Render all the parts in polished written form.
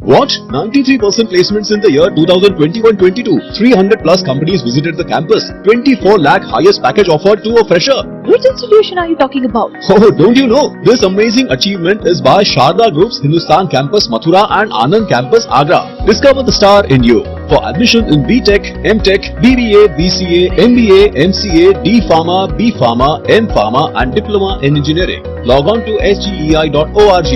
What? 93% placements in the year 2021-22. 300 plus companies visited the campus. 24 lakh highest package offered to a fresher. Which institution are you talking about? Oh, don't you know? This amazing achievement is by Sharda Group's Hindustan Campus Mathura and Anand Campus Agra. Discover the star in you. For admission in BTech, MTech, BBA, BCA, MBA, MCA, D Pharma, B Pharma, M Pharma and Diploma in Engineering. Log on to sgei.org.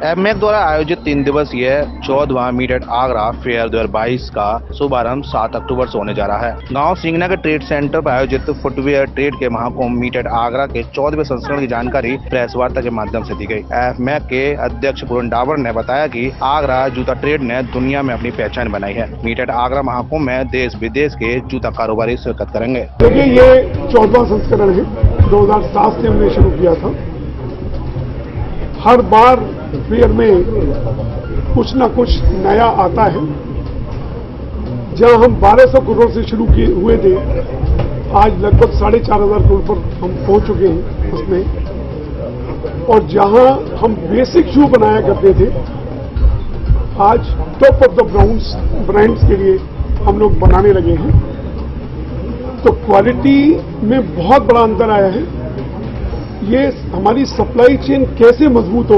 एमएक द्वारा आयोजित 3 दिवसीय 14वां meet at Agra fair 2022 का शुभारंभ 7 अक्टूबर से होने जा रहा है। गांव सिंगना के ट्रेड सेंटर पर आयोजित फुटवियर ट्रेड के महाकुंभ मीट एट आगरा के 14वें संस्करण की जानकारी प्रेस वार्ता के माध्यम से दी गई। एमएक के अध्यक्ष पूर्ण डाबर ने बताया कि आगरा जूता ट्रेड ने दुनिया में अपनी पहचान बनाई है। मीट एट आगरा महाकुंभ में देश विदेश के जूता कारोबारी शिरकत करेंगे। देखिए, ये 14वां संस्करण है। 2007 से हमने शुरू किया था। हर बार फेयर में कुछ ना कुछ नया आता है। जहां हम 1200 करोड़ से शुरू हुए थे, आज लगभग 4,500 करोड़ पर हम पहुंच चुके हैं उसमें। और जहां हम बेसिक शू बनाया करते थे, आज टॉप ऑफ द ब्रांड्स के लिए हम लोग बनाने लगे हैं। तो क्वालिटी में बहुत बड़ा अंतर आया है। ये हमारी सप्लाई चेन कैसे मजबूत हो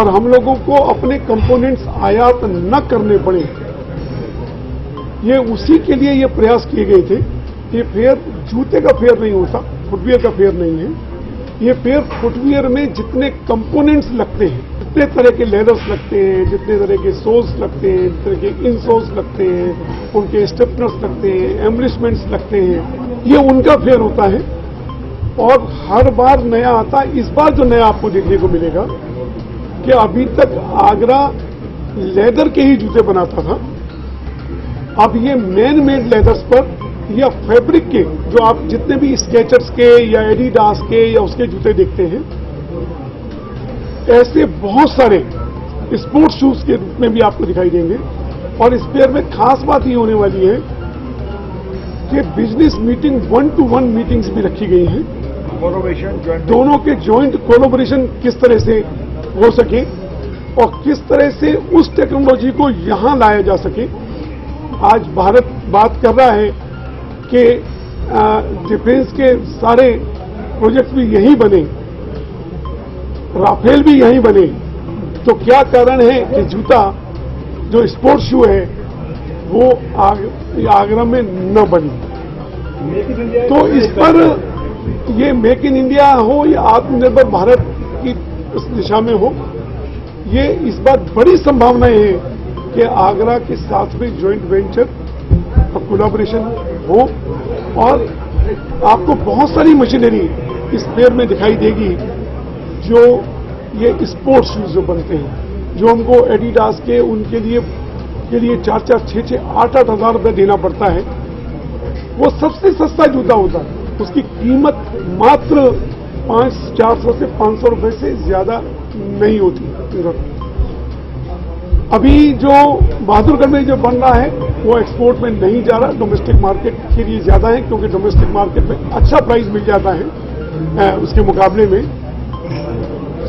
और हम लोगों को अपने कंपोनेंट्स आयात न करने पड़े, ये उसी के लिए ये प्रयास किए गए थे। ये फेयर जूते का फेयर नहीं होता, फुटवियर का फेयर नहीं है। ये फेयर फुटवियर में जितने कंपोनेंट्स लगते हैं, जितने तरह के लेदर्स लगते हैं, जितने तरह के सोल्स लगते हैं, जितने तरह के इनसोल्स लगते हैं, उनके स्टेपनर्स लगते हैं, एम्बलिशमेंट्स लगते हैं, ये उनका फेयर होता है। और हर बार नया आता है। इस बार जो नया आपको देखने को मिलेगा कि अभी तक आगरा लेदर के ही जूते बनाता था, अब ये मैन मेड लेदर्स पर या फैब्रिक के, जो आप जितने भी स्केचर्स के या एडिडास के या उसके जूते देखते हैं, ऐसे बहुत सारे स्पोर्ट्स शूज के रूप में भी आपको दिखाई देंगे। और इस पेयर में खास बात ये होने वाली है कि बिजनेस मीटिंग 1-to-1 मीटिंग्स भी रखी गई हैं। दोनों के जॉइंट कोलैबोरेशन किस तरह से हो सके और किस तरह से उस टेक्नोलॉजी को यहां लाया जा सके। आज भारत बात कर रहा है कि डिफेंस के सारे प्रोजेक्ट्स भी यहीं बने, राफेल भी यहीं बने। तो क्या कारण है कि जूता जो स्पोर्ट्स शू है वो आगरा में न बने। तो इस पर ये मेक इन इंडिया हो या आत्मनिर्भर भारत की इस दिशा में हो, ये इस बात बड़ी संभावनाएं हैं कि आगरा के साथ में ज्वाइंट वेंचर और कोलैबोरेशन हो। और आपको बहुत सारी मशीनरी इस फेयर में दिखाई देगी जो ये स्पोर्ट्स शूज जो बनते हैं, जो हमको एडिडास के उनके लिए 4-4, 6-6, 8-8 हज़ार रुपये देना पड़ता है। वो सबसे सस्ता जूता होता है, उसकी कीमत मात्र 400 से 500 रुपए से ज्यादा नहीं होती। अभी जो बहादुरगढ़ में जो बन रहा है वो एक्सपोर्ट में नहीं जा रहा, डोमेस्टिक मार्केट के लिए ज्यादा है, क्योंकि डोमेस्टिक मार्केट में अच्छा प्राइस मिल जाता है उसके मुकाबले में।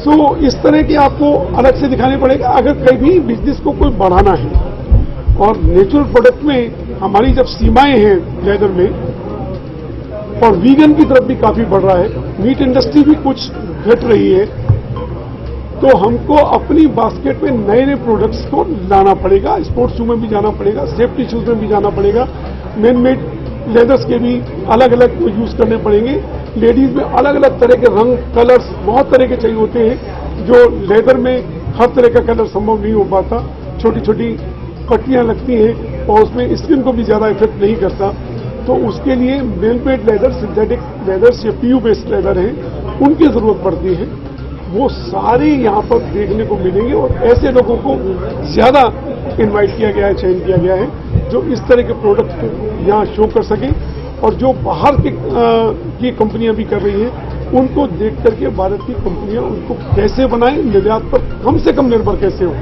सो इस तरह की आपको अलग से दिखाने पड़ेगा अगर कहीं बिजनेस को कोई बढ़ाना है। और नेचुरल प्रोडक्ट में हमारी जब सीमाएं हैं लेदर में, और वीगन की तरफ भी काफी बढ़ रहा है, मीट इंडस्ट्री भी कुछ घट रही है, तो हमको अपनी बास्केट में नए नए प्रोडक्ट्स को लाना पड़ेगा। स्पोर्ट्स शू में भी जाना पड़ेगा, सेफ्टी शूज में भी जाना पड़ेगा, मैन मेड लेदर्स के भी अलग अलग यूज करने पड़ेंगे। लेडीज में अलग अलग तरह के रंग, कलर्स बहुत तरह के चाहिए होते हैं, जो लेदर में हर तरह का कलर संभव नहीं हो पाता। छोटी छोटी पट्टियां लगती हैं और उसमें स्किन को भी ज्यादा इफेक्ट नहीं करता। तो उसके लिए man made leather, synthetic leathers या PU बेस्ड लेदर हैं, उनकी जरूरत पड़ती है। वो सारे यहाँ पर देखने को मिलेंगे और ऐसे लोगों को ज्यादा इनवाइट किया गया है, चयन किया गया है, जो इस तरह के प्रोडक्ट को यहाँ शो कर सके। और जो बाहर की कंपनियां भी कर रही हैं, उनको देख करके भारत की कंपनियां उनको कैसे बनाएं, निर्यात पर कम से कम निर्भर कैसे हो।